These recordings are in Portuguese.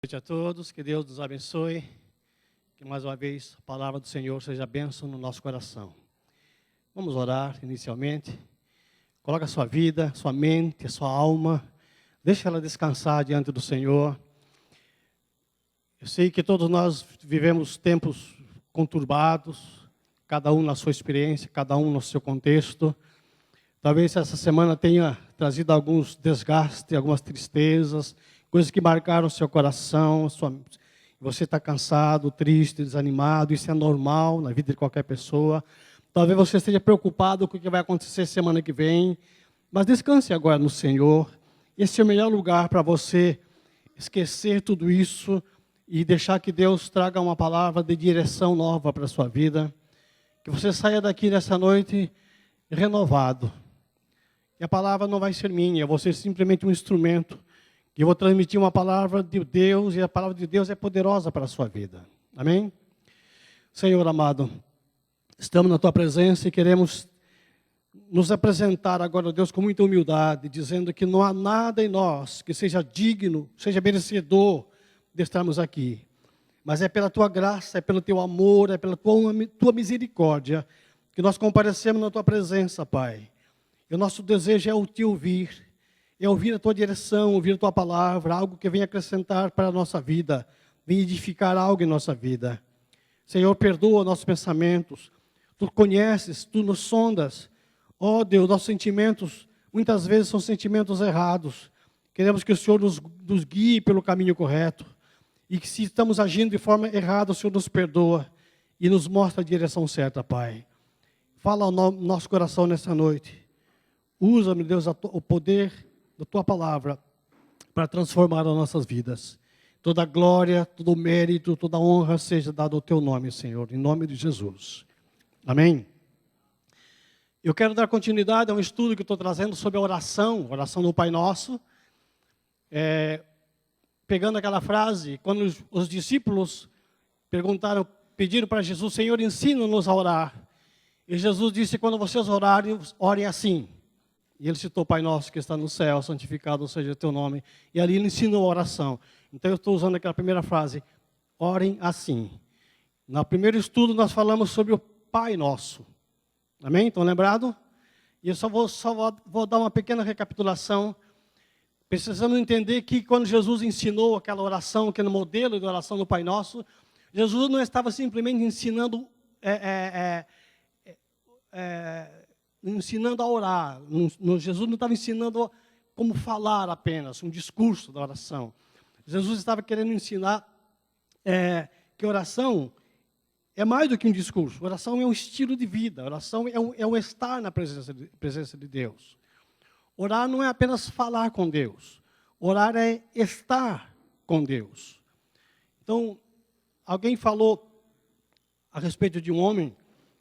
Boa noite a todos, que Deus nos abençoe, que mais uma vez a palavra do Senhor seja bênção no nosso coração. Vamos orar inicialmente. Coloca a sua vida, sua mente, a sua alma, deixa ela descansar diante do Senhor. Eu sei que todos nós vivemos tempos conturbados, cada um na sua experiência, cada um no seu contexto. Talvez essa semana tenha trazido alguns desgastes, algumas tristezas, coisas que marcaram o seu coração. Você está cansado, triste, desanimado. Isso é normal na vida de qualquer pessoa. Talvez você esteja preocupado com o que vai acontecer semana que vem. Mas descanse agora no Senhor. Esse é o melhor lugar para você esquecer tudo isso e deixar que Deus traga uma palavra de direção nova para a sua vida. Que você saia daqui nessa noite renovado. E a palavra não vai ser minha, eu vou ser simplesmente um instrumento. E eu vou transmitir uma palavra de Deus, e a palavra de Deus é poderosa para a sua vida. Amém? Senhor amado, estamos na Tua presença e queremos nos apresentar agora, Deus, com muita humildade, dizendo que não há nada em nós que seja digno, seja merecedor de estarmos aqui. Mas é pela Tua graça, é pelo Teu amor, é pela Tua misericórdia que nós comparecemos na Tua presença, Pai. E o nosso desejo é o Te ouvir. É ouvir a Tua direção, ouvir a Tua palavra, algo que venha acrescentar para a nossa vida, venha edificar algo em nossa vida. Senhor, perdoa nossos pensamentos. Tu conheces, Tu nos sondas. Ó Deus, nossos sentimentos, muitas vezes são sentimentos errados. Queremos que o Senhor nos guie pelo caminho correto. E que se estamos agindo de forma errada, o Senhor nos perdoa e nos mostra a direção certa, Pai. Fala ao nosso coração nessa noite. Usa, meu Deus, o poder da Tua palavra para transformar as nossas vidas. Toda a glória, todo o mérito, toda a honra seja dada ao Teu nome, Senhor, em nome de Jesus. Amém? Eu quero dar continuidade a um estudo que estou trazendo sobre a oração do Pai Nosso. Pegando aquela frase, quando os discípulos pediram para Jesus, Senhor, ensina-nos a orar. E Jesus disse, quando vocês orarem, orem assim. E ele citou o Pai Nosso que está no céu, santificado seja o Teu nome. E ali ele ensinou a oração. Então eu estou usando aquela primeira frase, orem assim. No primeiro estudo nós falamos sobre o Pai Nosso. Amém? Estão lembrados? E eu só vou dar uma pequena recapitulação. Precisamos entender que quando Jesus ensinou aquela oração, aquele modelo de oração do Pai Nosso, Jesus não estava simplesmente ensinando a orar. Jesus não estava ensinando como falar apenas, um discurso da oração. Jesus estava querendo ensinar que oração é mais do que um discurso. Oração é um estilo de vida. Oração é um estar na presença de Deus. Orar não é apenas falar com Deus. Orar é estar com Deus. Então, alguém falou a respeito de um homem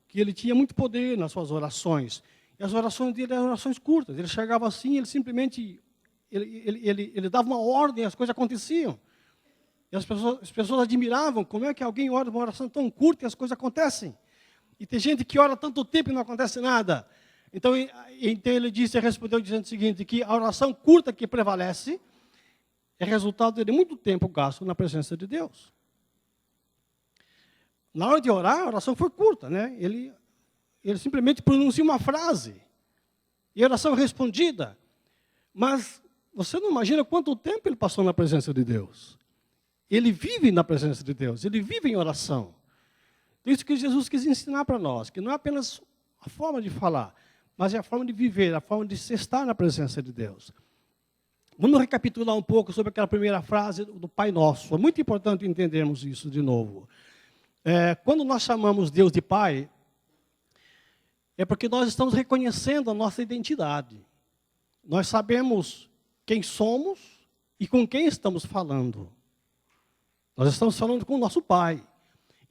que ele tinha muito poder nas suas orações. E as orações dele eram orações curtas. Ele chegava assim, ele simplesmente ele dava uma ordem, as coisas aconteciam. E as pessoas admiravam como é que alguém ora uma oração tão curta e as coisas acontecem. E tem gente que ora tanto tempo e não acontece nada. Então ele respondeu dizendo o seguinte, que a oração curta que prevalece é resultado de muito tempo gasto na presença de Deus. Na hora de orar, a oração foi curta, né? Ele simplesmente pronuncia uma frase. E a oração é respondida. Mas você não imagina quanto tempo ele passou na presença de Deus. Ele vive na presença de Deus. Ele vive em oração. Isso que Jesus quis ensinar para nós. Que não é apenas a forma de falar, mas é a forma de viver, a forma de se estar na presença de Deus. Vamos recapitular um pouco sobre aquela primeira frase do Pai Nosso. É muito importante entendermos isso de novo. Quando nós chamamos Deus de Pai, é porque nós estamos reconhecendo a nossa identidade. Nós sabemos quem somos e com quem estamos falando. Nós estamos falando com o nosso Pai.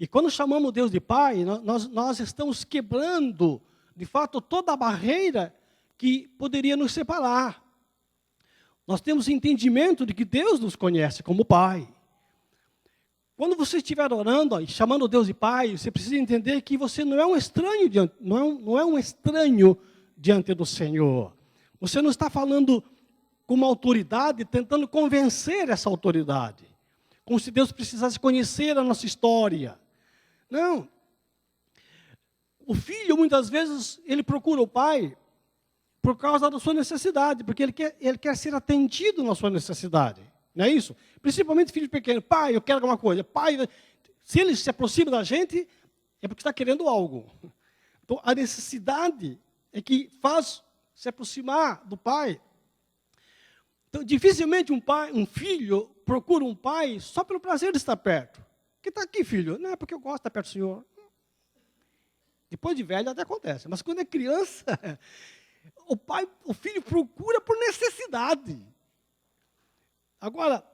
E quando chamamos Deus de Pai, nós estamos quebrando, de fato, toda a barreira que poderia nos separar. Nós temos entendimento de que Deus nos conhece como Pai. Quando você estiver orando e chamando Deus de Pai, você precisa entender que você não é um estranho diante do Senhor. Você não está falando com uma autoridade, tentando convencer essa autoridade. como se Deus precisasse conhecer a nossa história. Não. O filho, muitas vezes, ele procura o pai por causa da sua necessidade, porque ele quer ser atendido na sua necessidade. Não é isso? Principalmente filho pequeno. Pai, eu quero alguma coisa. Pai, se ele se aproxima da gente, é porque está querendo algo. Então, a necessidade é que faz se aproximar do pai. Então, dificilmente um filho procura um pai só pelo prazer de estar perto. Que está aqui, filho? Não, é porque eu gosto de estar perto do Senhor. Depois de velho até acontece. Mas quando é criança, o filho procura por necessidade. Agora,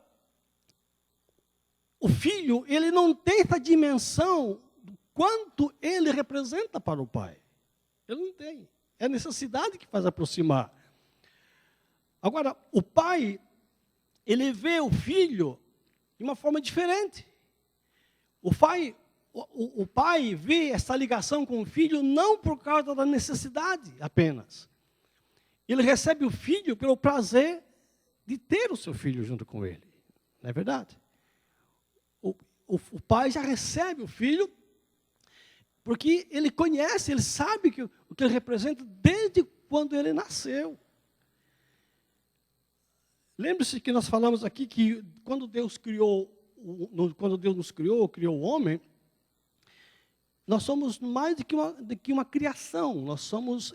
o filho, ele não tem essa dimensão do quanto ele representa para o pai. Ele não tem. É a necessidade que faz aproximar. Agora, o pai, ele vê o filho de uma forma diferente. O pai vê essa ligação com o filho não por causa da necessidade apenas. Ele recebe o filho pelo prazer de ter o seu filho junto com ele. Não é verdade? O pai já recebe o filho porque ele conhece, ele sabe o que ele representa desde quando ele nasceu. Lembre-se que nós falamos aqui que quando Deus nos criou o homem, nós somos mais do que uma criação. Nós somos,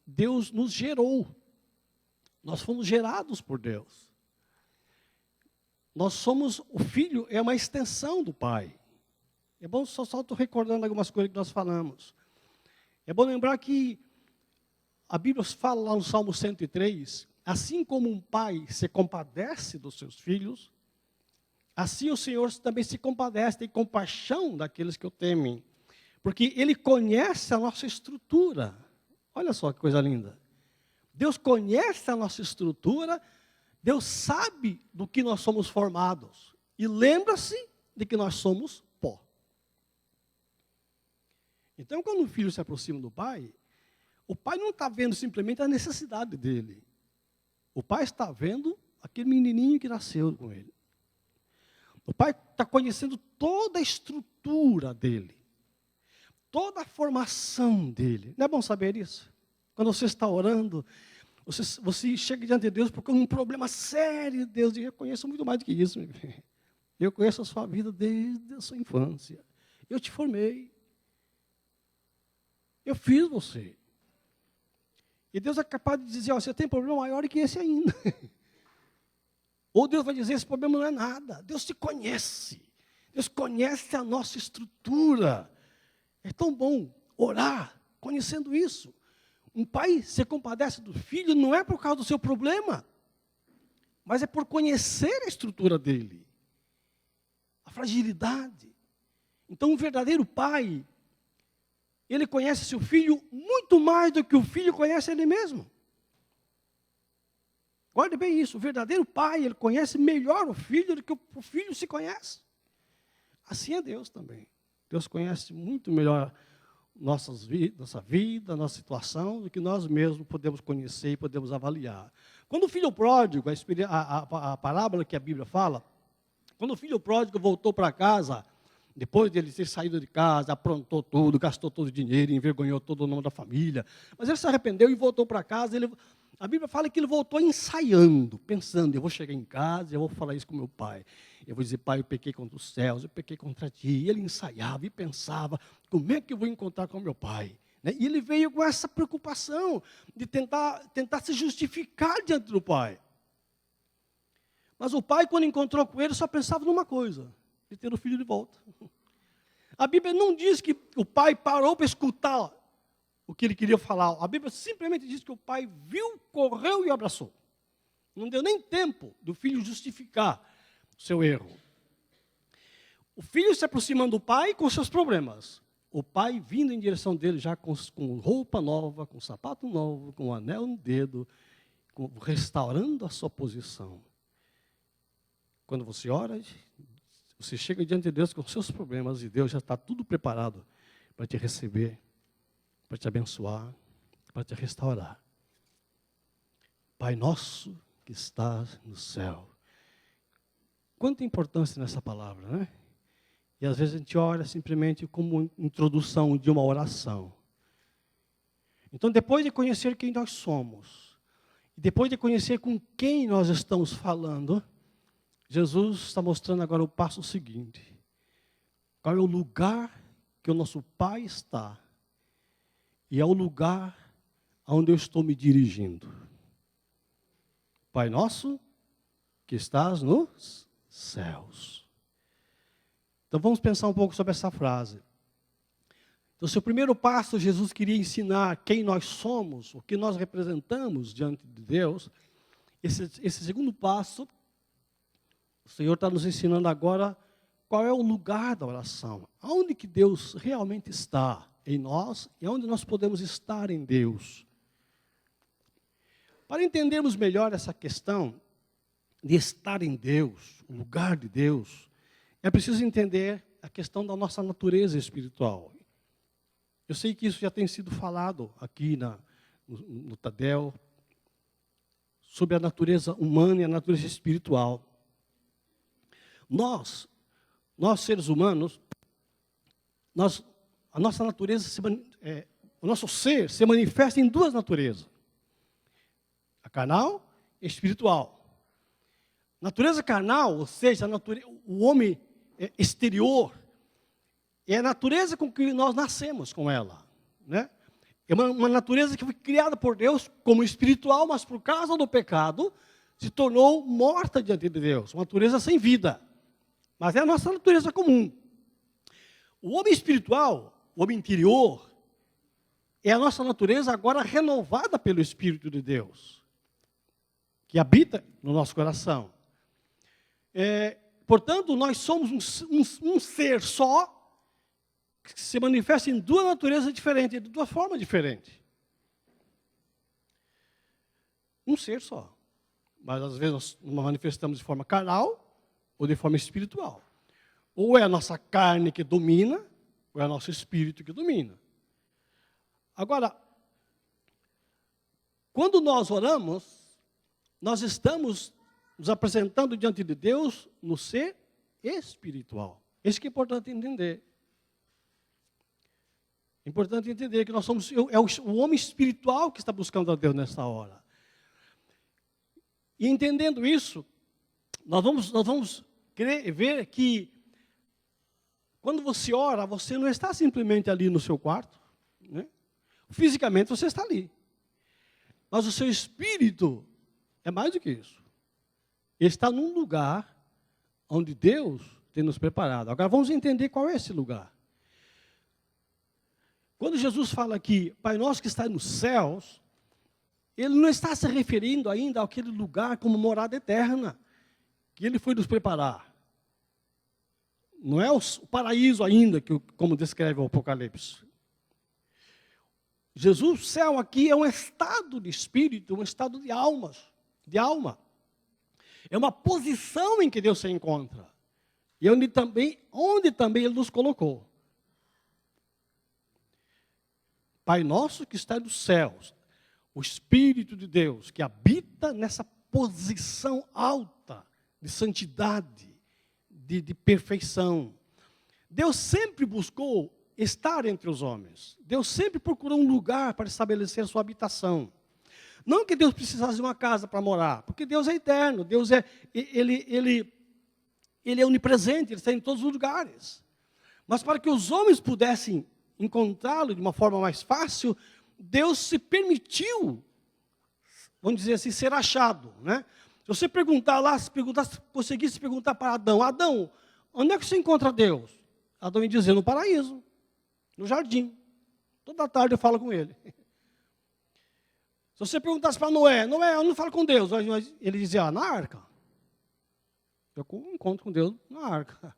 Deus nos gerou. Nós fomos gerados por Deus. O filho é uma extensão do pai. É bom, só estou recordando algumas coisas que nós falamos. É bom lembrar que a Bíblia fala lá no Salmo 103, assim como um pai se compadece dos seus filhos, assim o Senhor também se compadece, tem compaixão daqueles que o temem. Porque Ele conhece a nossa estrutura. Olha só que coisa linda. Deus conhece a nossa estrutura, Deus sabe do que nós somos formados. E lembra-se de que nós somos pó. Então, quando o filho se aproxima do pai, o pai não está vendo simplesmente a necessidade dele. O pai está vendo aquele menininho que nasceu com ele. O pai está conhecendo toda a estrutura dele. Toda a formação dele. Não é bom saber isso? Quando você está orando, você chega diante de Deus porque um problema sério, Deus diz, eu conheço muito mais do que isso. Eu conheço a sua vida desde a sua infância. Eu te formei. Eu fiz você. E Deus é capaz de dizer, você tem problema maior que esse ainda. Ou Deus vai dizer, esse problema não é nada. Deus te conhece. Deus conhece a nossa estrutura. É tão bom orar conhecendo isso. Um pai se compadece do filho não é por causa do seu problema, mas é por conhecer a estrutura dele, a fragilidade. Então, um verdadeiro pai, ele conhece seu filho muito mais do que o filho conhece ele mesmo. Guarde bem isso, o verdadeiro pai, ele conhece melhor o filho do que o filho se conhece. Assim é Deus também. Deus conhece muito melhor nossa vida, nossa situação, do que nós mesmos podemos conhecer e podemos avaliar. Quando o filho pródigo, a parábola que a Bíblia fala, quando o filho pródigo voltou para casa, depois de ele ter saído de casa, aprontou tudo, gastou todo o dinheiro, envergonhou todo o nome da família, mas ele se arrependeu e voltou para casa, a Bíblia fala que ele voltou ensaiando, pensando, eu vou chegar em casa, eu vou falar isso com meu pai. Eu vou dizer, pai, eu pequei contra os céus, eu pequei contra ti. E ele ensaiava e pensava, como é que eu vou encontrar com meu pai? E ele veio com essa preocupação de tentar se justificar diante do pai. Mas o pai, quando encontrou com ele, só pensava numa coisa, de ter o filho de volta. A Bíblia não diz que o pai parou para escutar o que ele queria falar. A Bíblia simplesmente diz que o pai viu, correu e abraçou. Não deu nem tempo do filho justificar o seu erro. O filho se aproximando do pai com seus problemas. O pai vindo em direção dele já com roupa nova, com sapato novo, com um anel no dedo, restaurando a sua posição. Quando você ora, você chega diante de Deus com seus problemas e Deus já está tudo preparado para te receber, para te abençoar, para te restaurar. Pai nosso que estás no céu. quanta importância nessa palavra, né? E às vezes a gente ora simplesmente como introdução de uma oração. Então, depois de conhecer quem nós somos, e depois de conhecer com quem nós estamos falando, Jesus está mostrando agora o passo seguinte. Qual é o lugar que o nosso Pai está? E é o lugar aonde eu estou me dirigindo. Pai nosso, que estás nos céus. Então vamos pensar um pouco sobre essa frase. Então, se o primeiro passo Jesus queria ensinar quem nós somos, o que nós representamos diante de Deus, esse segundo passo, o Senhor está nos ensinando agora qual é o lugar da oração. Aonde que Deus realmente está em nós e aonde nós podemos estar em Deus. Para entendermos melhor essa questão de estar em Deus, o lugar de Deus, é preciso entender a questão da nossa natureza espiritual. Eu sei que isso já tem sido falado aqui no Tadel, sobre a natureza humana e a natureza espiritual. Nós seres humanos, a nossa natureza, o nosso ser se manifesta em duas naturezas. A carnal e a espiritual. Natureza carnal, ou seja, o homem exterior, é a natureza com que nós nascemos com ela. Né? É uma natureza que foi criada por Deus como espiritual, mas por causa do pecado, se tornou morta diante de Deus. Uma natureza sem vida. Mas é a nossa natureza comum. O homem espiritual, o homem interior, é a nossa natureza agora renovada pelo Espírito de Deus, que habita no nosso coração. Portanto, nós somos um ser só, que se manifesta em duas naturezas diferentes, de duas formas diferentes. Um ser só. Mas às vezes nós manifestamos de forma carnal ou de forma espiritual. Ou é a nossa carne que domina, ou é o nosso espírito que domina. Agora, quando nós oramos, nós estamos nos apresentando diante de Deus no ser espiritual. Isso que é importante entender. É importante entender que nós somos o homem espiritual que está buscando a Deus nessa hora. E entendendo isso, nós vamos ver que quando você ora, você não está simplesmente ali no seu quarto, né? Fisicamente você está ali. Mas o seu espírito é mais do que isso. Ele está num lugar onde Deus tem nos preparado. Agora vamos entender qual é esse lugar. Quando Jesus fala aqui, Pai nosso que está nos céus, Ele não está se referindo ainda àquele lugar como morada eterna, que Ele foi nos preparar. Não é o paraíso ainda, como descreve o Apocalipse. Jesus, o céu aqui é um estado de espírito, um estado de alma. É uma posição em que Deus se encontra. E onde também Ele nos colocou. Pai nosso que está nos céus, o Espírito de Deus que habita nessa posição alta de santidade, de perfeição. Deus sempre buscou estar entre os homens. Deus sempre procurou um lugar para estabelecer a sua habitação. Não que Deus precisasse de uma casa para morar, porque Deus é eterno, Deus Ele é onipresente, Ele está em todos os lugares. Mas para que os homens pudessem encontrá-lo de uma forma mais fácil, Deus se permitiu, vamos dizer assim, ser achado, né? Se você perguntar lá, conseguisse perguntar para Adão, Adão, onde é que você encontra Deus? Adão ia dizer, no paraíso, no jardim. Toda tarde eu falo com ele. Se você perguntasse para Noé, eu não falo com Deus, ele dizia, na arca. Eu encontro com Deus na arca.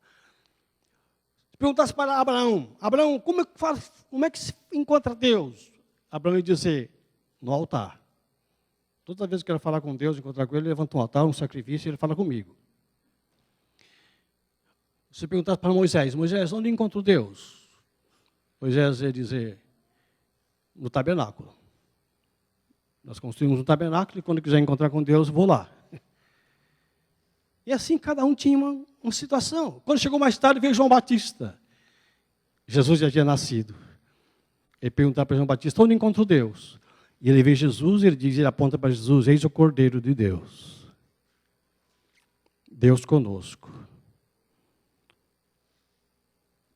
Se perguntasse para Abraão, como é que se encontra Deus? Abraão ia dizer, no altar. Toda vez que eu quero falar com Deus, encontrar com Ele, levanta um altar, um sacrifício, e Ele fala comigo. Se perguntasse para Moisés, onde encontro Deus? Moisés ia dizer, no tabernáculo. Nós construímos um tabernáculo e quando quiser encontrar com Deus, vou lá. E assim cada um tinha uma situação. Quando chegou mais tarde, veio João Batista. Jesus já tinha nascido. Ele perguntou para João Batista, onde encontrou Deus? E ele vê Jesus e ele aponta para Jesus, eis o Cordeiro de Deus. Deus conosco.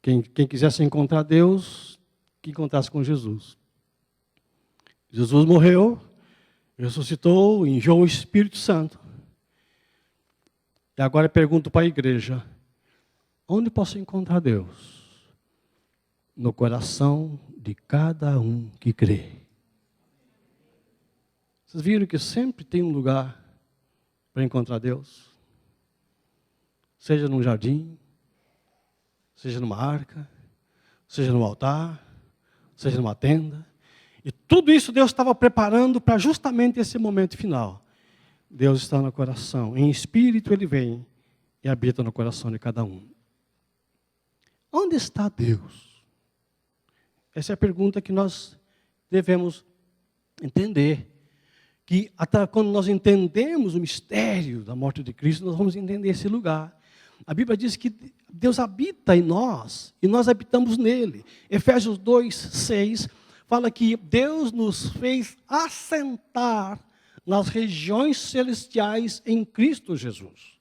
Quem quisesse encontrar Deus, que encontrasse com Jesus. Jesus morreu, ressuscitou, enviou o Espírito Santo. E agora eu pergunto para a igreja, onde posso encontrar Deus? No coração de cada um que crê. Vocês viram que sempre tem um lugar para encontrar Deus? Seja num jardim, seja numa arca, seja num altar, seja numa tenda. E tudo isso Deus estava preparando para justamente esse momento final. Deus está no coração. Em espírito Ele vem e habita no coração de cada um. Onde está Deus? Essa é a pergunta que nós devemos entender. Que até quando nós entendemos o mistério da morte de Cristo, nós vamos entender esse lugar. A Bíblia diz que Deus habita em nós e nós habitamos nele. Efésios 2:6 fala que Deus nos fez assentar nas regiões celestiais em Cristo Jesus.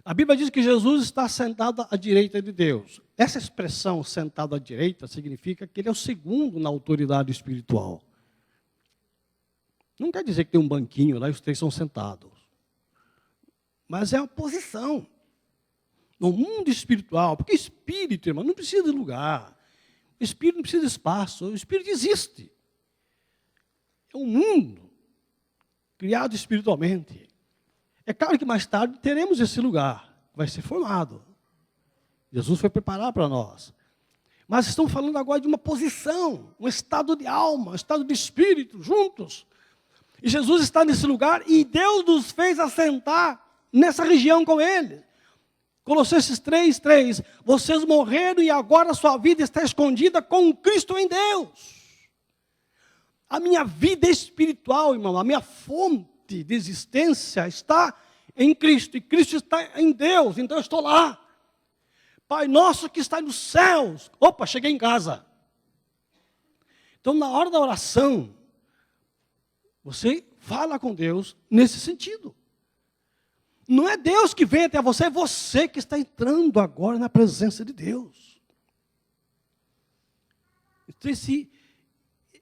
A Bíblia diz que Jesus está sentado à direita de Deus. Essa expressão, sentado à direita, significa que ele é o segundo na autoridade espiritual. Não quer dizer que tem um banquinho lá e os três são sentados. Mas é uma posição. No mundo espiritual, porque espírito, irmão, não precisa de lugar. O espírito não precisa de espaço. O espírito existe. É um mundo criado espiritualmente. É claro que mais tarde teremos esse lugar. Vai ser formado. Jesus foi preparar para nós. Mas estamos falando agora de uma posição, um estado de alma, um estado de espírito, juntos. E Jesus está nesse lugar e Deus nos fez assentar nessa região com Ele. Colossenses 3:3, vocês morreram e agora a sua vida está escondida com Cristo em Deus. A minha vida espiritual, irmão, a minha fonte de existência está em Cristo. E Cristo está em Deus, então eu estou lá. Pai nosso que está nos céus. Opa, cheguei em casa. Então na hora da oração, você fala com Deus nesse sentido. Não é Deus que vem até você, é você que está entrando agora na presença de Deus. Então,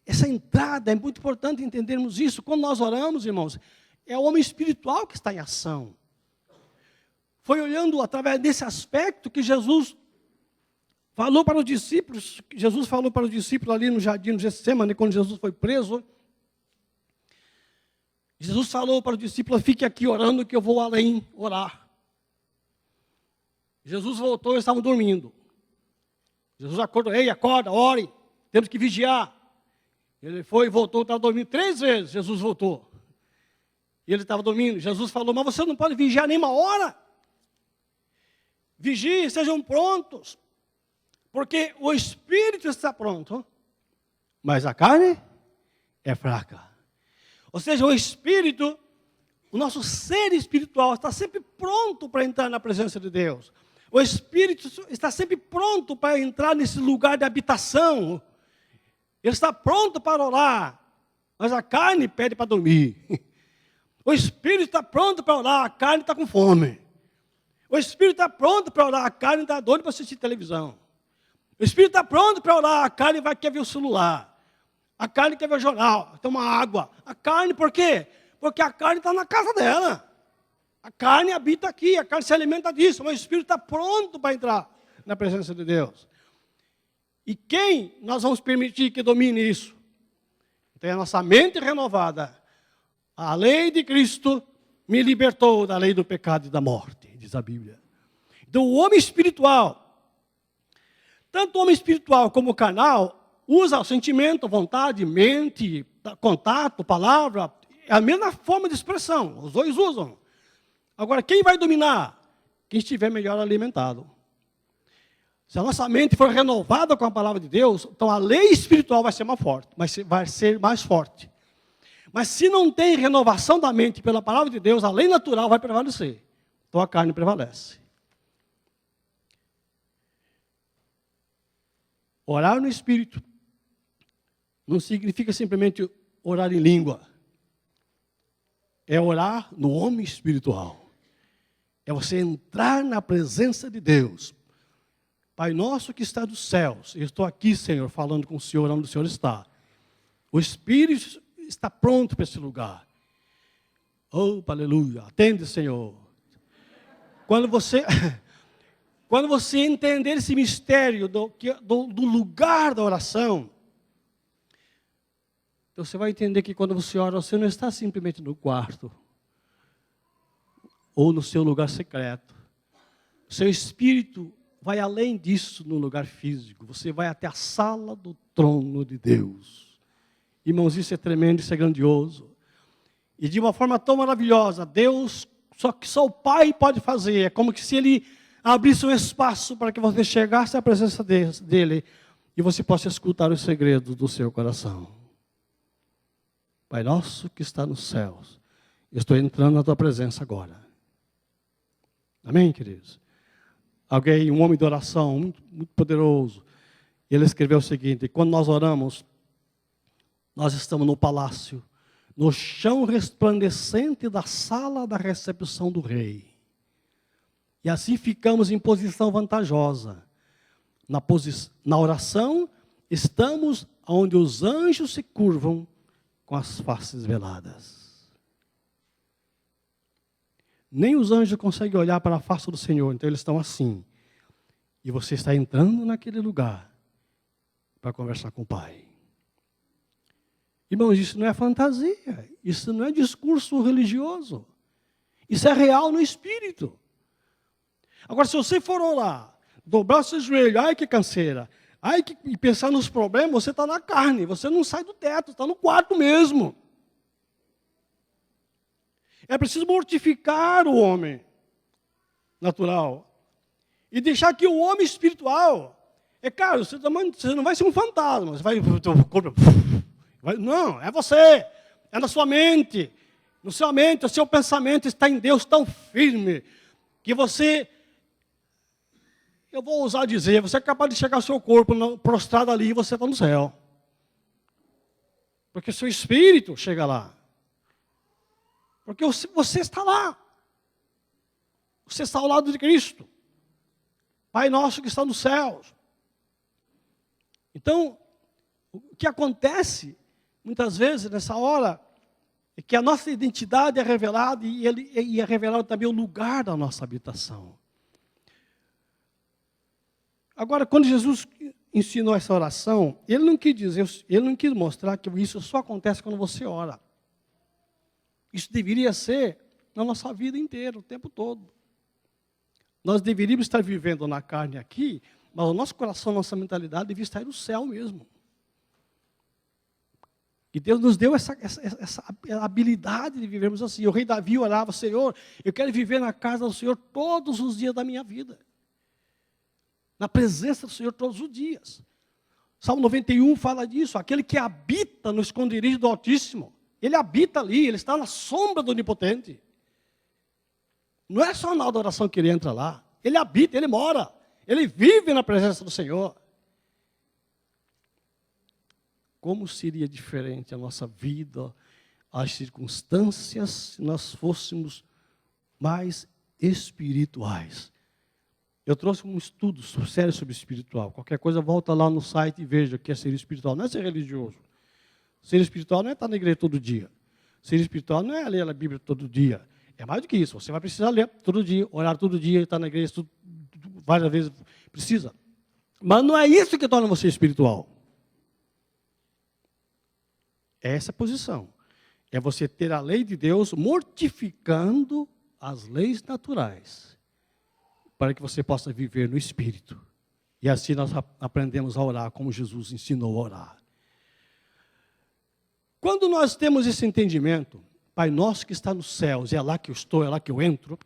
essa entrada é muito importante entendermos isso. Quando nós oramos, irmãos, é o homem espiritual que está em ação. Foi olhando através desse aspecto que Jesus falou para os discípulos. Jesus falou para os discípulos ali no jardim de Getsemane, quando Jesus foi preso. Jesus falou para os discípulos, fique aqui orando que eu vou além orar. Jesus voltou, eles estavam dormindo. Jesus acordou, ei, acorda, ore, temos que vigiar. Ele foi e voltou, estava dormindo 3 vezes, Jesus voltou. E ele estava dormindo, Jesus falou, mas você não pode vigiar nem uma hora. Vigiem, sejam prontos. Porque o espírito está pronto, mas a carne é fraca. Ou seja, o espírito, o nosso ser espiritual está sempre pronto para entrar na presença de Deus. O espírito está sempre pronto para entrar nesse lugar de habitação. Ele está pronto para orar, mas a carne pede para dormir. O espírito está pronto para orar, a carne está com fome. O espírito está pronto para orar, a carne está doida para assistir televisão. O espírito está pronto para orar, a carne quer ver o celular. A carne quer ver o jornal, tomar água. A carne, por quê? Porque a carne está na casa dela. A carne habita aqui, a carne se alimenta disso, mas o espírito está pronto para entrar na presença de Deus. E quem nós vamos permitir que domine isso? Então, a nossa mente renovada. A lei de Cristo me libertou da lei do pecado e da morte, diz a Bíblia. Então, o homem espiritual, tanto o homem espiritual como o carnal, usa o sentimento, vontade, mente, contato, palavra, é a mesma forma de expressão, os dois usam. Agora, quem vai dominar? Quem estiver melhor alimentado. Se a nossa mente for renovada com a palavra de Deus, então a lei espiritual vai ser mais forte, vai ser mais forte. Mas se não tem renovação da mente pela palavra de Deus, a lei natural vai prevalecer. Então a carne prevalece. Orar no Espírito não significa simplesmente orar em língua. É orar no homem espiritual. É você entrar na presença de Deus. Pai nosso que está dos céus, eu estou aqui, Senhor, falando com o Senhor, onde o Senhor está. O Espírito está pronto para esse lugar. Oh, aleluia. Atende, Senhor. Quando você entender esse mistério do lugar da oração, então você vai entender que quando você ora, você não está simplesmente no quarto ou no seu lugar secreto. O seu espírito vai além disso no lugar físico. Você vai até a sala do trono de Deus. Irmãos, isso é tremendo, isso é grandioso. E de uma forma tão maravilhosa, Deus, só o Pai pode fazer. É como que se Ele abrisse um espaço para que você chegasse à presença dEle e você possa escutar os segredos do seu coração. Pai nosso que está nos céus, eu estou entrando na tua presença agora. Amém, queridos? Um homem de oração muito poderoso, ele escreveu o seguinte: quando nós oramos, nós estamos no palácio, no chão resplandecente da sala da recepção do rei. E assim ficamos em posição vantajosa. Na oração, estamos onde os anjos se curvam com as faces veladas. Nem os anjos conseguem olhar para a face do Senhor, então eles estão assim. E você está entrando naquele lugar para conversar com o Pai. Irmãos, isso não é fantasia, isso não é discurso religioso. Isso é real no Espírito. Agora, se você for orar, dobrar seu joelho, ai que canseira, e pensar nos problemas, você está na carne, você não sai do teto, está no quarto mesmo. É preciso mortificar o homem natural e deixar que o homem espiritual, claro, você não vai ser um fantasma, você vai, não, é você, é na sua mente, o seu pensamento está em Deus tão firme que você, eu vou ousar dizer, você é capaz de chegar ao seu corpo prostrado ali e você está no céu. Porque o seu espírito chega lá. Porque você está lá. Você está ao lado de Cristo. Pai nosso que está nos céus. Então, o que acontece, muitas vezes, nessa hora, é que a nossa identidade é revelada e é revelado também o lugar da nossa habitação. Agora, quando Jesus ensinou essa oração, ele não quis mostrar que isso só acontece quando você ora. Isso deveria ser na nossa vida inteira, o tempo todo. Nós deveríamos estar vivendo na carne aqui, mas o nosso coração, a nossa mentalidade devia estar no céu mesmo. E Deus nos deu essa habilidade de vivermos assim. O rei Davi orava: Senhor, eu quero viver na casa do Senhor todos os dias da minha vida. Na presença do Senhor todos os dias. Salmo 91 fala disso. Aquele que habita no esconderijo do Altíssimo. Ele habita ali, ele está na sombra do Onipotente. Não é só na adoração que ele entra lá. Ele habita, ele mora. Ele vive na presença do Senhor. Como seria diferente a nossa vida, as circunstâncias, se nós fôssemos mais espirituais? Eu trouxe um estudo sério sobre espiritual. Qualquer coisa, volta lá no site e veja o que é ser espiritual. Não é ser religioso. Ser espiritual não é estar na igreja todo dia. Ser espiritual não é ler a Bíblia todo dia. É mais do que isso. Você vai precisar ler todo dia, orar todo dia, estar na igreja várias vezes. Precisa. Mas não é isso que torna você espiritual. É essa posição. É você ter a lei de Deus mortificando as leis naturais, para que você possa viver no Espírito. E assim nós aprendemos a orar como Jesus ensinou a orar. Quando nós temos esse entendimento, Pai nosso que está nos céus, é lá que eu estou, é lá que eu entro,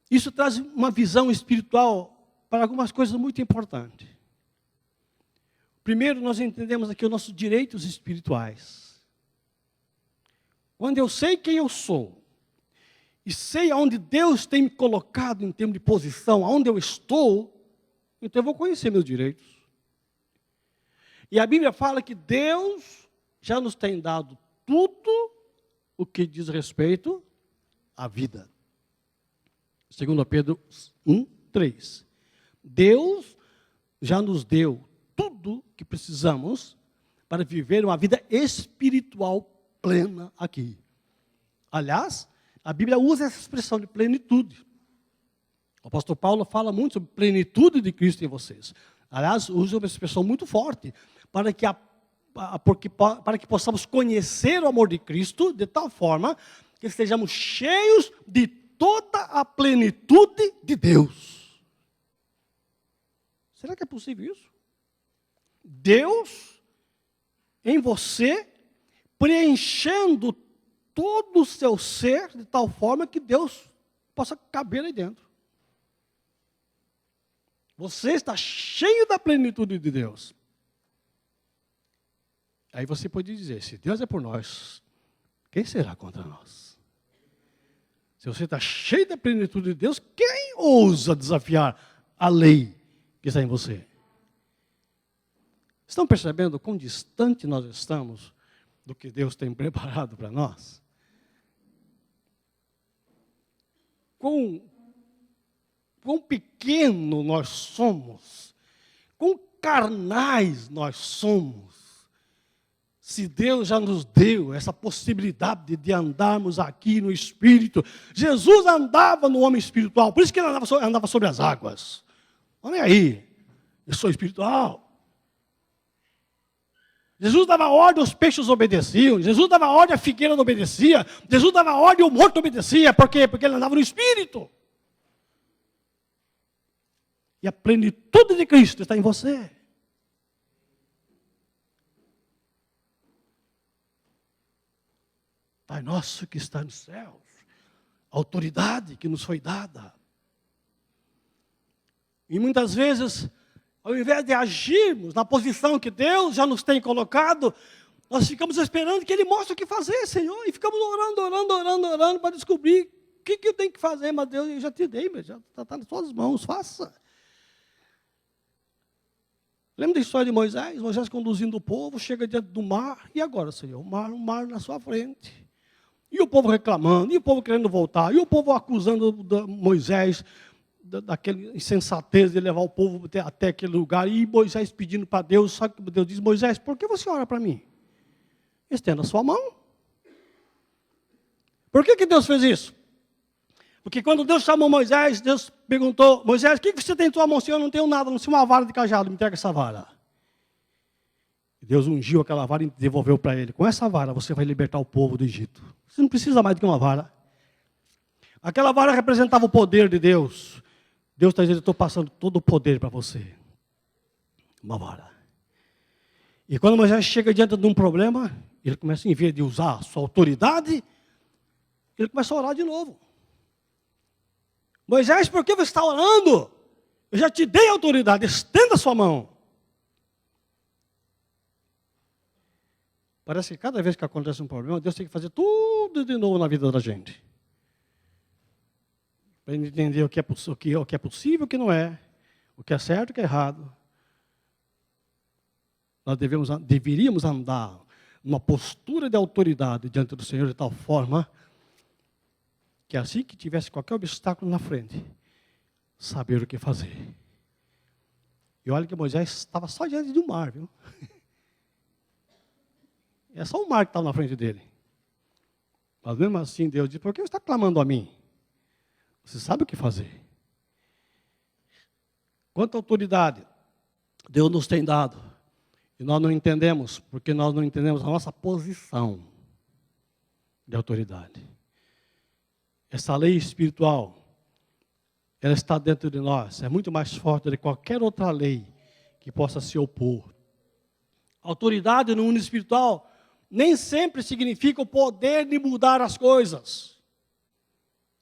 isso traz uma visão espiritual para algumas coisas muito importantes. Primeiro, nós entendemos aqui os nossos direitos espirituais. Quando eu sei quem eu sou, e sei aonde Deus tem me colocado em termos de posição, aonde eu estou, então eu vou conhecer meus direitos. E a Bíblia fala que Deus já nos tem dado tudo o que diz respeito à vida. 2 Pedro 1:3. Deus já nos deu tudo que precisamos para viver uma vida espiritual plena aqui. Aliás, a Bíblia usa essa expressão de plenitude. O apóstolo Paulo fala muito sobre plenitude de Cristo em vocês. Aliás, usa uma expressão muito forte para que possamos conhecer o amor de Cristo de tal forma que estejamos cheios de toda a plenitude de Deus. Será que é possível isso? Deus em você preenchendo todo o seu ser de tal forma que Deus possa caber aí dentro. Você está cheio da plenitude de Deus. Aí você pode dizer, se Deus é por nós, quem será contra nós? Se você está cheio da plenitude de Deus, quem ousa desafiar a lei que está em você? Estão percebendo quão distante nós estamos do que Deus tem preparado para nós? Quão pequeno nós somos, quão carnais nós somos, se Deus já nos deu essa possibilidade de andarmos aqui no Espírito. Jesus andava no homem espiritual, por isso que ele andava sobre as águas. Olha aí, eu sou espiritual. Jesus dava ordem, os peixes obedeciam. Jesus dava ordem, a figueira não obedecia. Jesus dava ordem, o morto obedecia. Por quê? Porque ele andava no Espírito. E a plenitude de Cristo está em você. Pai nosso que está nos céus, a autoridade que nos foi dada. E muitas vezes, ao invés de agirmos na posição que Deus já nos tem colocado, nós ficamos esperando que Ele mostre o que fazer, Senhor. E ficamos orando para descobrir o que eu tenho que fazer. Mas Deus, eu já te dei, mas já está nas suas mãos, faça. Lembra da história de Moisés? Moisés conduzindo o povo, chega diante do mar. E agora, Senhor? O mar na sua frente. E o povo reclamando, e o povo querendo voltar. E o povo acusando Moisés daquela insensatez de levar o povo até aquele lugar. E Moisés pedindo para Deus. Sabe o que Deus diz? Moisés, por que você ora para mim? Estenda a sua mão. Por que Deus fez isso? Porque quando Deus chamou Moisés, Deus perguntou, Moisés, o que você tem em tua mão? Senhor, eu não tenho nada, não sei uma vara de cajado, me entrega essa vara. Deus ungiu aquela vara e devolveu para ele. Com essa vara você vai libertar o povo do Egito. Você não precisa mais do que uma vara. Aquela vara representava o poder de Deus. Deus está dizendo, estou passando todo o poder para você. Uma vara. E quando Moisés chega diante de um problema, ele começa, em vez de usar a sua autoridade, ele começa a orar de novo. Moisés, por que você está orando? Eu já te dei autoridade, estenda a sua mão. Parece que cada vez que acontece um problema, Deus tem que fazer tudo de novo na vida da gente. Para entender o que é possível, o que não é, o que é certo e o que é errado. Nós deveríamos andar numa postura de autoridade diante do Senhor de tal forma que assim que tivesse qualquer obstáculo na frente, saber o que fazer. E olha que Moisés estava só diante de um mar, viu? É só o mar que estava na frente dele. Mas mesmo assim Deus diz, por que você está clamando a mim? Você sabe o que fazer. Quanta autoridade Deus nos tem dado. E nós não entendemos, porque nós não entendemos a nossa posição de autoridade. Essa lei espiritual, ela está dentro de nós. É muito mais forte do que qualquer outra lei que possa se opor. Autoridade no mundo espiritual nem sempre significa o poder de mudar as coisas.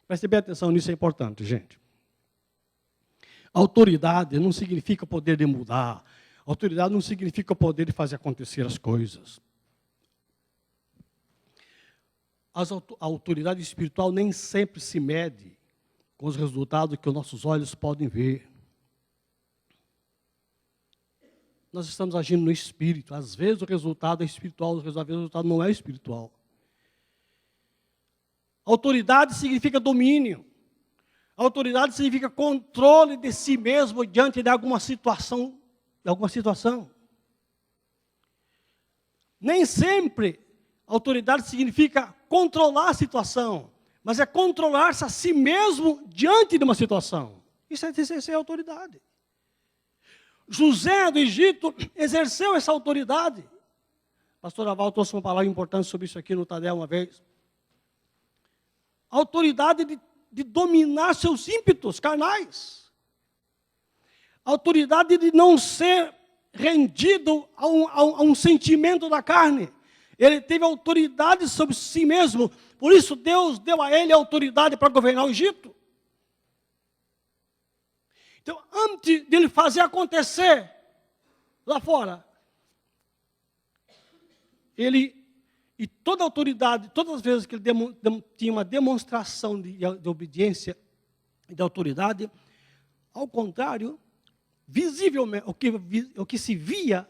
Preste bem atenção nisso, é importante, gente. Autoridade não significa o poder de mudar. Autoridade não significa o poder de fazer acontecer as coisas. A autoridade espiritual nem sempre se mede com os resultados que os nossos olhos podem ver. Nós estamos agindo no espírito. Às vezes o resultado é espiritual, às vezes o resultado não é espiritual. Autoridade significa domínio. Autoridade significa controle de si mesmo diante de alguma situação. Nem sempre autoridade significa controlar a situação, mas é controlar-se a si mesmo diante de uma situação. Isso é autoridade. José do Egito exerceu essa autoridade. A pastora Val trouxe uma palavra importante sobre isso aqui no Tadel uma vez. A autoridade de dominar seus ímpetos carnais. A autoridade de não ser rendido a um sentimento da carne. Ele teve autoridade sobre si mesmo. Por isso Deus deu a ele a autoridade para governar o Egito. Então, antes de ele fazer acontecer lá fora, e toda a autoridade, todas as vezes que ele tinha uma demonstração de obediência e de autoridade, ao contrário, visivelmente, o que se via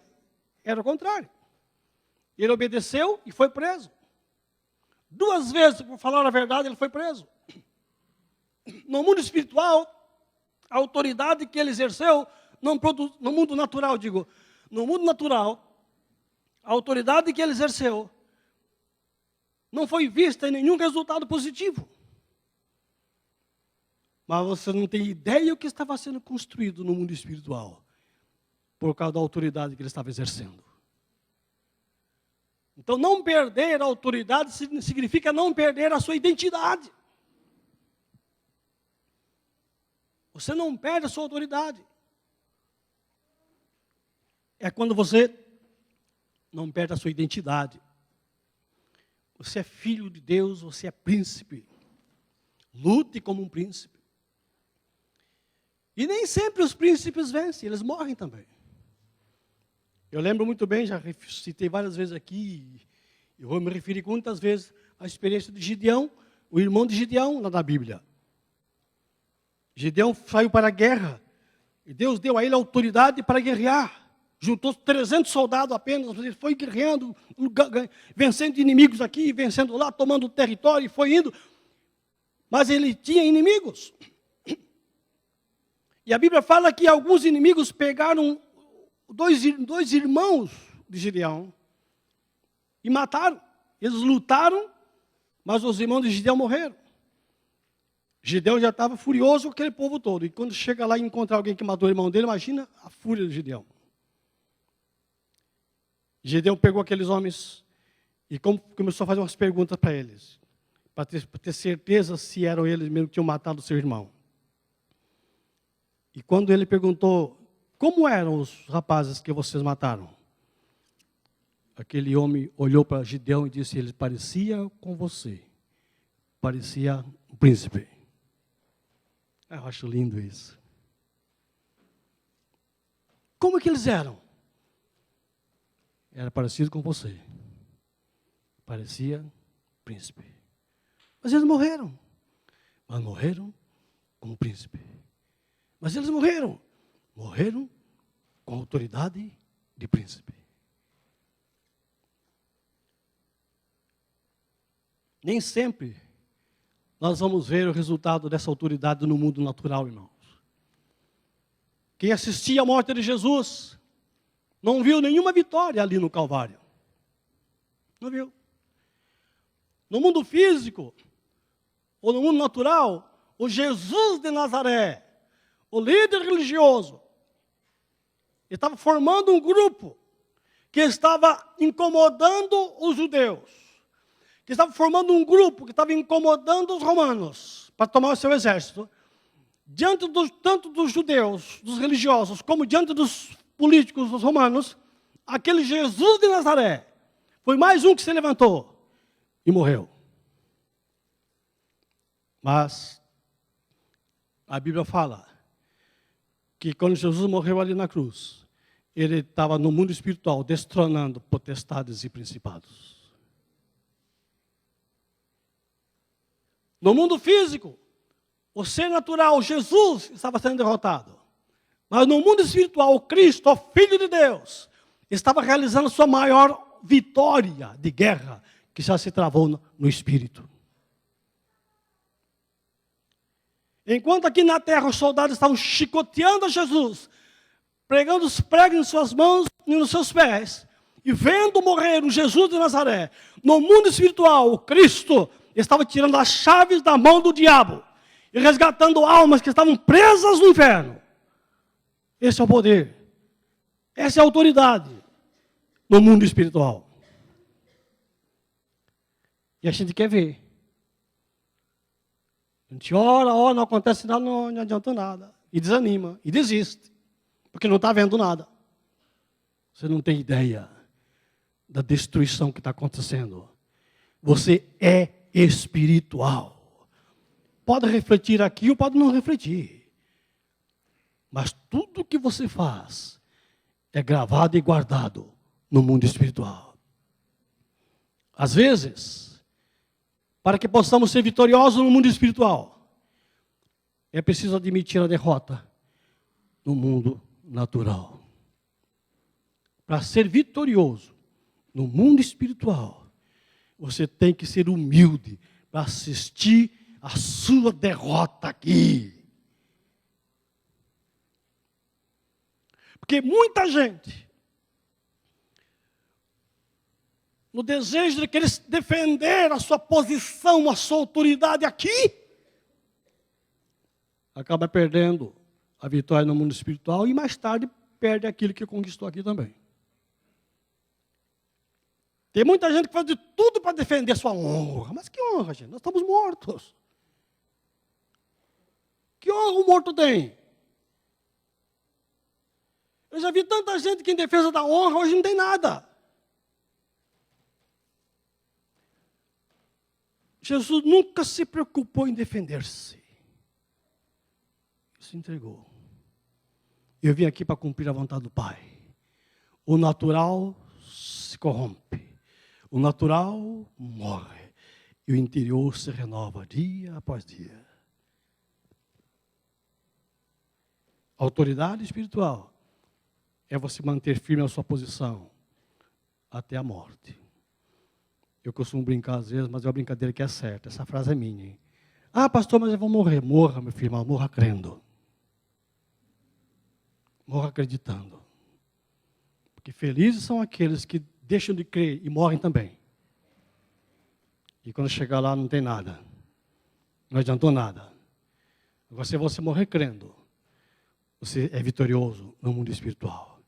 era o contrário. Ele obedeceu e foi preso. 2 vezes, por falar a verdade, ele foi preso. No mundo espiritual, a autoridade que ele exerceu, no mundo natural, no mundo natural, a autoridade que ele exerceu não foi vista em nenhum resultado positivo. Mas você não tem ideia o que estava sendo construído no mundo espiritual, por causa da autoridade que ele estava exercendo. Então, não perder a autoridade significa não perder a sua identidade. Você não perde a sua autoridade. É quando você não perde a sua identidade. Você é filho de Deus, você é príncipe. Lute como um príncipe. E nem sempre os príncipes vencem, eles morrem também. Eu lembro muito bem, já citei várias vezes aqui, eu vou me referir muitas vezes à experiência de Gideão, o irmão de Gideão lá na Bíblia. Gideão saiu para a guerra, e Deus deu a ele autoridade para guerrear. Juntou 300 soldados apenas, ele foi guerreando, vencendo inimigos aqui, vencendo lá, tomando território, e foi indo. Mas ele tinha inimigos. E a Bíblia fala que alguns inimigos pegaram dois irmãos de Gideão e mataram. Eles lutaram, mas os irmãos de Gideão morreram. Gideão já estava furioso com aquele povo todo. E quando chega lá e encontra alguém que matou o irmão dele, imagina a fúria de Gideão. Gideão pegou aqueles homens e começou a fazer umas perguntas para eles, para ter certeza se eram eles mesmo que tinham matado o seu irmão. E quando ele perguntou, como eram os rapazes que vocês mataram? Aquele homem olhou para Gideão e disse, ele parecia com você, parecia um príncipe. Eu acho lindo isso. Como é que eles eram? Era parecido com você. Parecia príncipe. Mas eles morreram. Mas morreram como príncipe. Mas eles morreram. Morreram com autoridade de príncipe. Nem sempre nós vamos ver o resultado dessa autoridade no mundo natural, irmãos. Quem assistia à morte de Jesus não viu nenhuma vitória ali no Calvário. Não viu. No mundo físico, ou no mundo natural, o Jesus de Nazaré, o líder religioso, estava formando um grupo que estava incomodando os judeus, que estava formando um grupo que estava incomodando os romanos para tomar o seu exército, tanto dos judeus, dos religiosos, como diante dos políticos, dos romanos. Aquele Jesus de Nazaré foi mais um que se levantou e morreu. Mas a Bíblia fala que quando Jesus morreu ali na cruz, ele estava no mundo espiritual destronando potestades e principados. No mundo físico, o ser natural, Jesus, estava sendo derrotado. Mas no mundo espiritual, o Cristo, o Filho de Deus, estava realizando sua maior vitória de guerra, que já se travou no Espírito. Enquanto aqui na terra os soldados estavam chicoteando a Jesus, pregando os pregos em suas mãos e nos seus pés, e vendo morrer o Jesus de Nazaré, no mundo espiritual, o Cristo estava tirando as chaves da mão do diabo e resgatando almas que estavam presas no inferno. Esse é o poder, essa é a autoridade no mundo espiritual. E a gente quer ver. A gente ora, não acontece nada, não adianta nada. E desanima, e desiste, porque não está vendo nada. Você não tem ideia da destruição que está acontecendo. Você é espiritual. Pode refletir aqui ou pode não refletir. Mas tudo que você faz é gravado e guardado no mundo espiritual. Às vezes, para que possamos ser vitoriosos no mundo espiritual, é preciso admitir a derrota no mundo natural. Para ser vitorioso no mundo espiritual, você tem que ser humilde para assistir a sua derrota aqui. Porque muita gente, no desejo de querer defender a sua posição, a sua autoridade aqui, acaba perdendo a vitória no mundo espiritual e mais tarde perde aquilo que conquistou aqui também. Tem muita gente que faz de tudo para defender a sua honra. Mas que honra, gente? Nós estamos mortos. Que honra o morto tem? Eu já vi tanta gente que em defesa da honra hoje não tem nada. Jesus nunca se preocupou em defender-se. Se entregou. Eu vim aqui para cumprir a vontade do Pai. O natural se corrompe. O natural morre. E o interior se renova dia após dia. A autoridade espiritual é você manter firme a sua posição até a morte. Eu costumo brincar às vezes, mas é uma brincadeira que é certa. Essa frase é minha, hein? Ah, pastor, mas eu vou morrer. Morra, meu filho, morra crendo. Morra acreditando. Porque felizes são aqueles que deixam de crer e morrem também. E quando chegar lá não tem nada. Não adiantou nada. Agora, se você morrer crendo, você é vitorioso no mundo espiritual.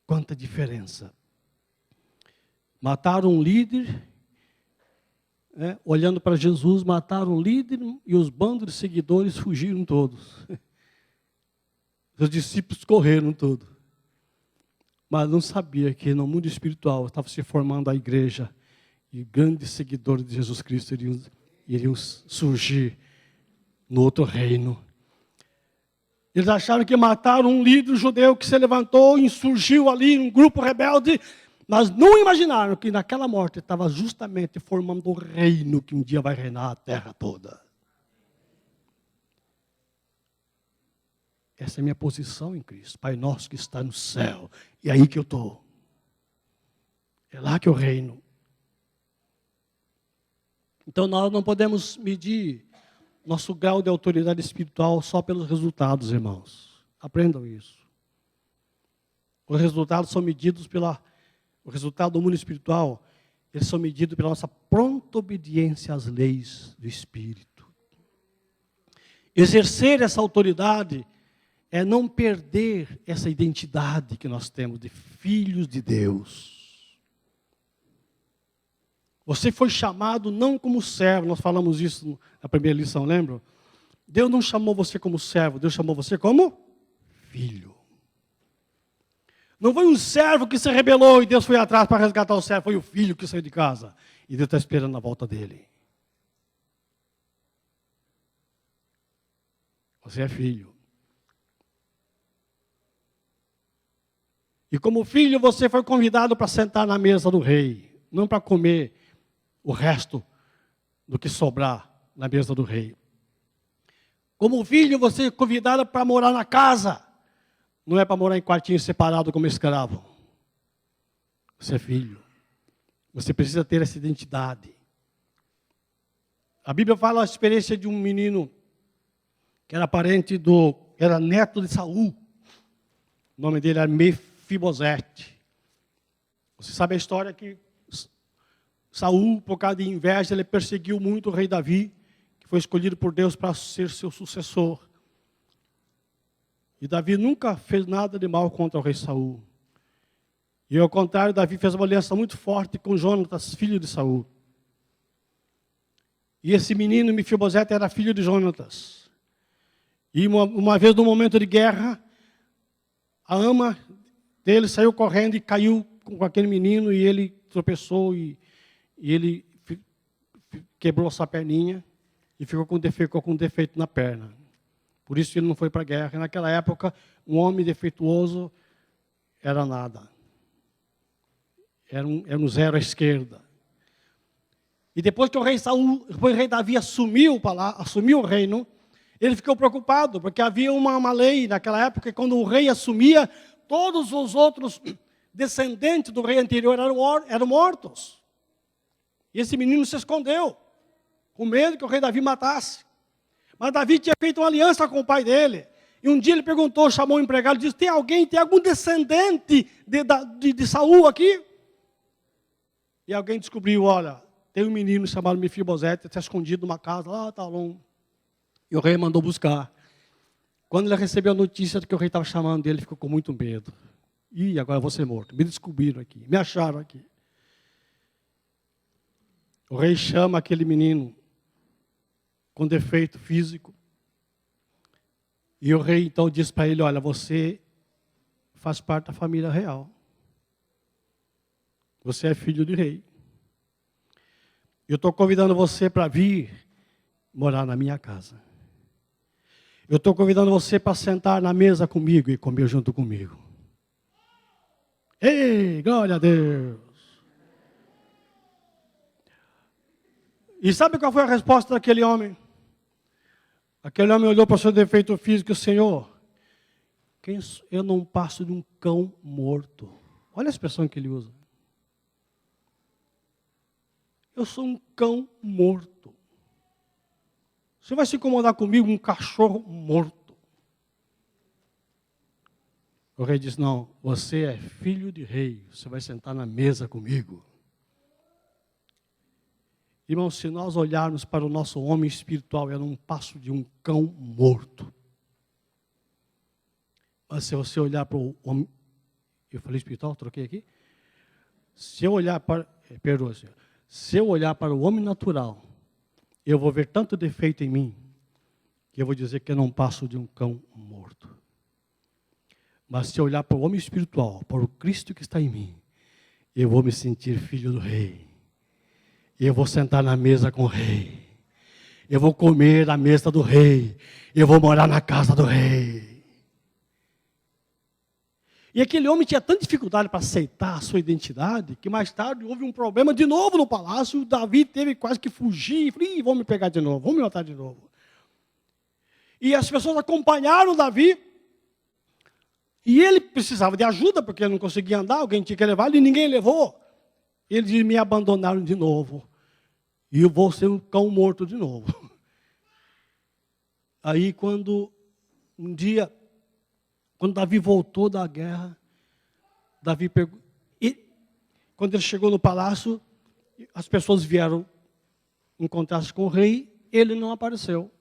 Quanta diferença. Mataram um líder, olhando para Jesus, mataram um líder e os bandos de seguidores fugiram todos. Os discípulos correram todos. Mas não sabia que no mundo espiritual estava se formando a igreja e grandes seguidores de Jesus Cristo iriam surgir no outro reino. Eles acharam que mataram um líder judeu que se levantou e insurgiu ali, um grupo rebelde, mas não imaginaram que naquela morte estava justamente formando o reino que um dia vai reinar a terra toda. Essa é a minha posição em Cristo. Pai nosso que está no céu. E é aí que eu estou. É lá que eu reino. Então nós não podemos medir nosso grau de autoridade espiritual só pelos resultados, irmãos. Aprendam isso. Os resultados são medidos o resultado do mundo espiritual, eles são medidos pela nossa pronta obediência às leis do Espírito. Exercer essa autoridade é não perder essa identidade que nós temos de filhos de Deus. Você foi chamado não como servo, nós falamos isso na primeira lição, lembra? Deus não chamou você como servo, Deus chamou você como filho. Não foi um servo que se rebelou e Deus foi atrás para resgatar o servo, foi o filho que saiu de casa. E Deus está esperando a volta dele. Você é filho. E como filho você foi convidado para sentar na mesa do rei, não para comer o resto do que sobrar na mesa do rei. Como filho, você é convidado para morar na casa. Não é para morar em quartinho separado como escravo. Você é filho. Você precisa ter essa identidade. A Bíblia fala a experiência de um menino que era era neto de Saul. O nome dele era Mefibosete. Você sabe a história que Saul, por causa de inveja, ele perseguiu muito o rei Davi, que foi escolhido por Deus para ser seu sucessor. E Davi nunca fez nada de mal contra o rei Saul. E ao contrário, Davi fez uma aliança muito forte com Jonatas, filho de Saul. E esse menino, Mefibosete, era filho de Jonatas. E uma vez, num momento de guerra, a ama dele saiu correndo e caiu com aquele menino, e ele tropeçou e ele quebrou sua perninha e ficou com defeito na perna. Por isso ele não foi para a guerra. E naquela época, um homem defeituoso era nada. Era um zero à esquerda. E depois que o rei Davi assumiu o reino, ele ficou preocupado, porque havia uma lei naquela época, que quando o rei assumia, todos os outros descendentes do rei anterior eram mortos. E esse menino se escondeu, com medo que o rei Davi matasse. Mas Davi tinha feito uma aliança com o pai dele. E um dia ele perguntou, chamou o empregado e disse: tem algum descendente de Saul aqui? E alguém descobriu, olha, tem um menino chamado Mefibosete, está escondido numa casa, lá está longe. E o rei mandou buscar. Quando ele recebeu a notícia de que o rei estava chamando dele, ele ficou com muito medo. Ih, agora eu vou ser morto. Me descobriram aqui, me acharam aqui. O rei chama aquele menino com defeito físico. E o rei então diz para ele: olha, você faz parte da família real. Você é filho de rei. Eu estou convidando você para vir morar na minha casa. Eu estou convidando você para sentar na mesa comigo e comer junto comigo. Ei, glória a Deus. E sabe qual foi a resposta daquele homem? Aquele homem olhou para o seu defeito físico e disse: Senhor, eu não passo de um cão morto. Olha a expressão que ele usa. Eu sou um cão morto. Você vai se incomodar comigo, um cachorro morto? O rei disse: não, você é filho de rei, você vai sentar na mesa comigo. Irmão, se nós olharmos para o nosso homem espiritual, eu não passo de um cão morto. Mas se você olhar para o homem, eu falei espiritual, troquei aqui. Se eu olhar para, perdoa, senhor. Se eu olhar para o homem natural, eu vou ver tanto defeito em mim, que eu vou dizer que eu não passo de um cão morto. Mas se eu olhar para o homem espiritual, para o Cristo que está em mim, eu vou me sentir filho do rei. Eu vou sentar na mesa com o rei. Eu vou comer na mesa do rei. Eu vou morar na casa do rei. E aquele homem tinha tanta dificuldade para aceitar a sua identidade, que mais tarde houve um problema de novo no palácio. Davi teve quase que fugir. Falei: vão me pegar de novo, vão me matar de novo. E as pessoas acompanharam Davi. E ele precisava de ajuda, porque ele não conseguia andar, alguém tinha que levar ele, e ninguém levou. Eles me abandonaram de novo. E eu vou ser um cão morto de novo. Aí quando um dia, quando Davi voltou da guerra, Davi pegou, e quando ele chegou no palácio, as pessoas vieram encontrar-se com o rei, ele não apareceu.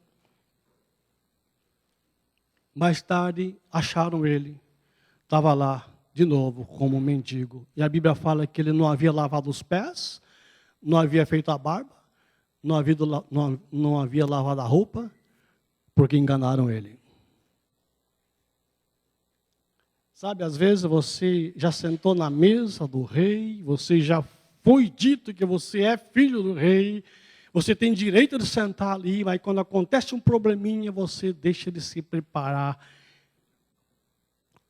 Mais tarde acharam ele, estava lá de novo como um mendigo. E a Bíblia fala que ele não havia lavado os pés, não havia feito a barba, não havia lavado a roupa, porque enganaram ele. Sabe, às vezes você já sentou na mesa do rei, você já foi dito que você é filho do rei, você tem direito de sentar ali, mas quando acontece um probleminha, você deixa de se preparar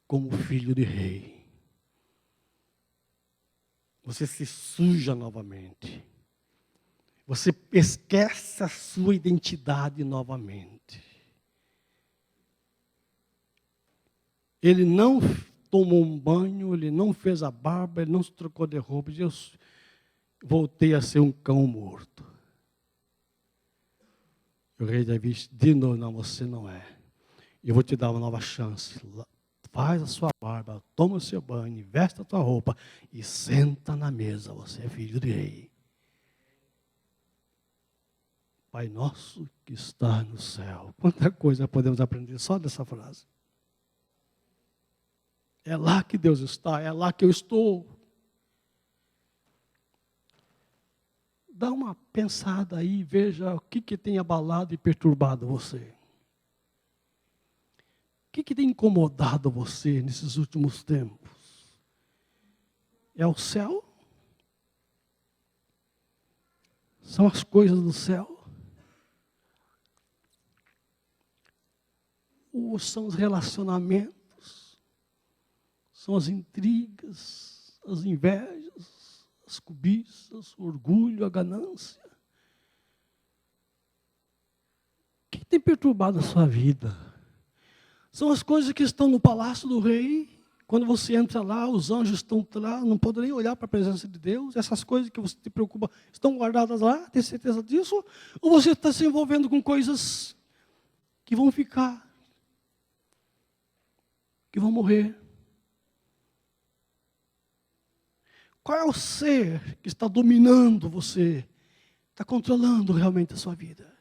como filho de rei. Você se suja novamente. Você esquece a sua identidade novamente. Ele não tomou um banho, ele não fez a barba, ele não se trocou de roupa. Eu voltei a ser um cão morto. O rei Davi disse, de novo, não, você não é. Eu vou te dar uma nova chance. Faz a sua barba, toma o seu banho, veste a tua roupa e senta na mesa. Você é filho de rei. Pai nosso que está no céu. Quanta coisa podemos aprender só dessa frase. É lá que Deus está, é lá que eu estou. Dá uma pensada aí, veja o que tem abalado e perturbado você. O que tem incomodado você nesses últimos tempos? É o céu? São as coisas do céu? Ou são os relacionamentos? São as intrigas, as invejas, as cobiças, o orgulho, a ganância? O que tem perturbado a sua vida? São as coisas que estão no palácio do rei. Quando você entra lá, os anjos estão lá, não podem nem olhar para a presença de Deus. Essas coisas que você te preocupa estão guardadas lá, tem certeza disso? Ou você está se envolvendo com coisas que vão ficar, que vão morrer? Qual é o ser que está dominando você, está controlando realmente a sua vida?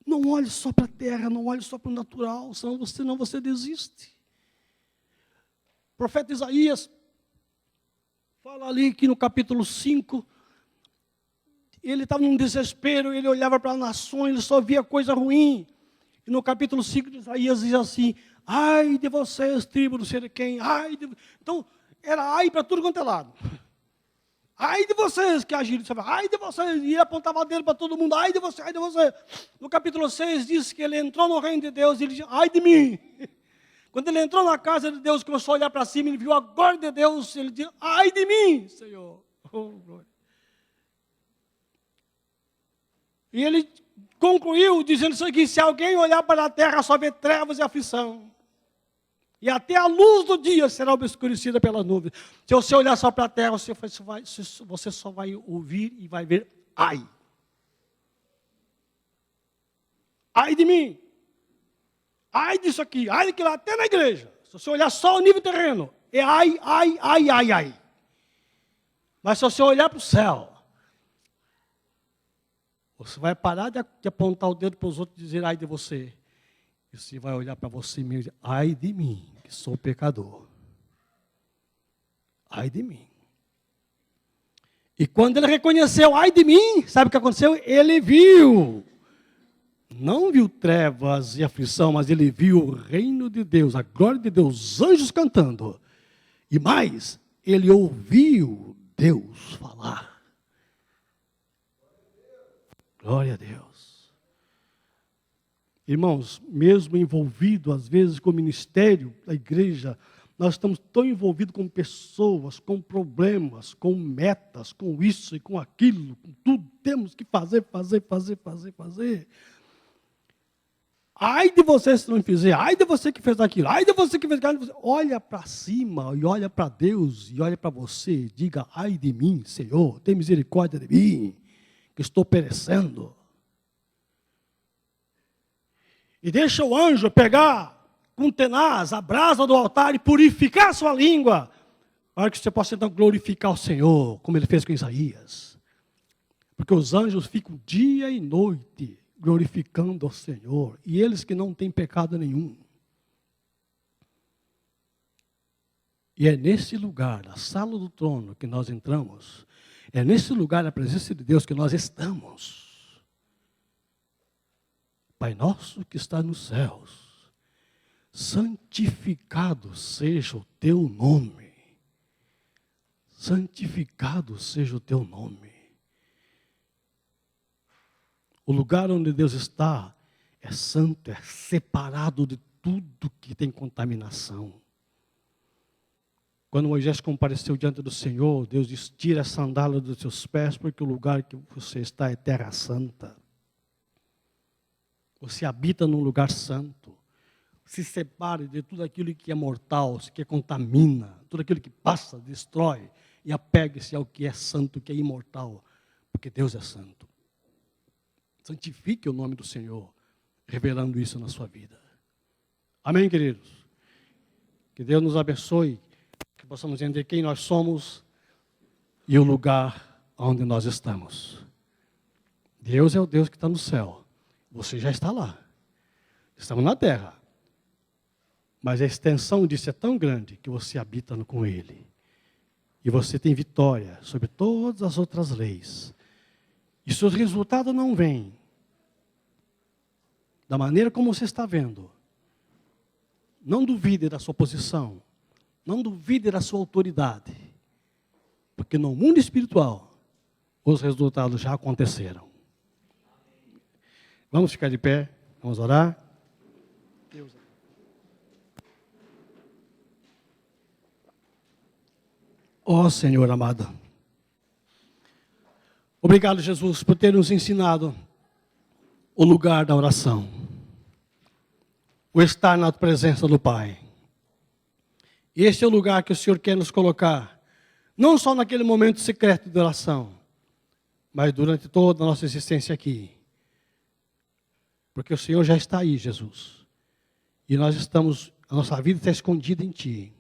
Não olhe só para a terra, não olhe só para o natural, senão você desiste. O profeta Isaías fala ali que no capítulo 5, ele estava num desespero, ele olhava para a nação, ele só via coisa ruim. E no capítulo 5 de Isaías diz assim, ai de vocês, tribo do sei de quem, ai de... Então, era ai para tudo quanto é lado. Ai de vocês que agiram, ai de vocês, e ele apontava dedo para todo mundo, ai de você, ai de você. No capítulo 6 diz que ele entrou no reino de Deus e ele disse, ai de mim. Quando ele entrou na casa de Deus, começou a olhar para cima, ele viu a glória de Deus, ele disse, ai de mim, Senhor. Oh, glória. E ele concluiu dizendo isso aqui, se alguém olhar para a terra, só vê trevas e aflição. E até a luz do dia será obscurecida pelas nuvens. Se você olhar só para a terra, você só vai ouvir e vai ver ai. Ai de mim. Ai disso aqui, ai daquilo, até na igreja. Se você olhar só o nível terreno, é ai, ai, ai, ai, ai. Mas se você olhar para o céu, você vai parar de apontar o dedo para os outros e dizer ai de você. E você vai olhar para você mesmo e dizer, ai de mim, que sou pecador. Ai de mim. E quando ele reconheceu, ai de mim, sabe o que aconteceu? Ele viu. Não viu trevas e aflição, mas ele viu o reino de Deus, a glória de Deus, os anjos cantando. E mais, ele ouviu Deus falar. Glória a Deus. Irmãos, mesmo envolvido às vezes com o ministério da igreja, nós estamos tão envolvidos com pessoas, com problemas, com metas, com isso e com aquilo, com tudo. Temos que fazer. Ai de você se não fizer, ai de você que fez aquilo, ai de você que fez aquilo. Olha para cima e olha para Deus e olha para você. Diga, ai de mim, Senhor, tem misericórdia de mim, que estou perecendo. E deixa o anjo pegar com tenaz a brasa do altar e purificar a sua língua, para que você possa então glorificar o Senhor, como ele fez com Isaías. Porque os anjos ficam dia e noite glorificando ao Senhor, e eles que não têm pecado nenhum. E é nesse lugar, na sala do trono que nós entramos, é nesse lugar, na presença de Deus, que nós estamos. Pai nosso que está nos céus, santificado seja o teu nome. Santificado seja o teu nome. O lugar onde Deus está é santo, é separado de tudo que tem contaminação. Quando Moisés compareceu diante do Senhor, Deus disse: tira a sandália dos seus pés, porque o lugar que você está é terra santa. Você habita num lugar santo. Se separe de tudo aquilo que é mortal, que contamina, tudo aquilo que passa, destrói, e apegue-se ao que é santo, que é imortal, porque Deus é santo. Santifique o nome do Senhor, revelando isso na sua vida. Amém, queridos? Que Deus nos abençoe, que possamos entender quem nós somos e o lugar onde nós estamos. Deus é o Deus que está no céu. Você já está lá. Estamos na terra. Mas a extensão disso é tão grande que você habita com Ele. E você tem vitória sobre todas as outras leis. E seus resultados não vêm da maneira como você está vendo. Não duvide da sua posição. Não duvide da sua autoridade. Porque no mundo espiritual, os resultados já aconteceram. Vamos ficar de pé. Vamos orar. Deus. Ó Senhor amado. Obrigado, Jesus, por ter nos ensinado o lugar da oração. O estar na presença do Pai. Este é o lugar que o Senhor quer nos colocar. Não só naquele momento secreto de oração, mas durante toda a nossa existência aqui. Porque o Senhor já está aí, Jesus. E nós estamos, a nossa vida está escondida em Ti.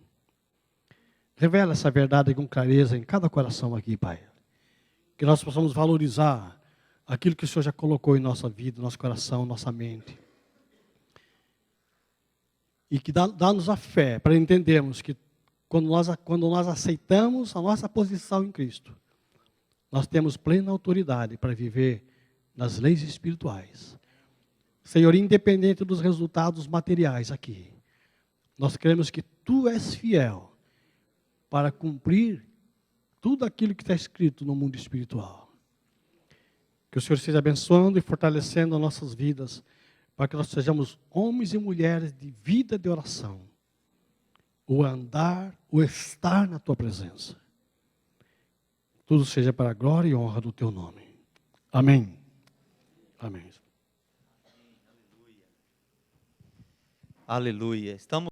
Revela essa verdade com clareza em cada coração aqui, Pai. Que nós possamos valorizar aquilo que o Senhor já colocou em nossa vida, nosso coração, nossa mente. E que dá-nos a fé para entendermos que quando nós aceitamos a nossa posição em Cristo, nós temos plena autoridade para viver nas leis espirituais. Senhor, independente dos resultados materiais aqui, nós cremos que Tu és fiel para cumprir tudo aquilo que está escrito no mundo espiritual. Que o Senhor esteja abençoando e fortalecendo as nossas vidas, para que nós sejamos homens e mulheres de vida de oração. O andar, o estar na Tua presença. Tudo seja para a glória e honra do Teu nome. Amém. Amém. Aleluia. Estamos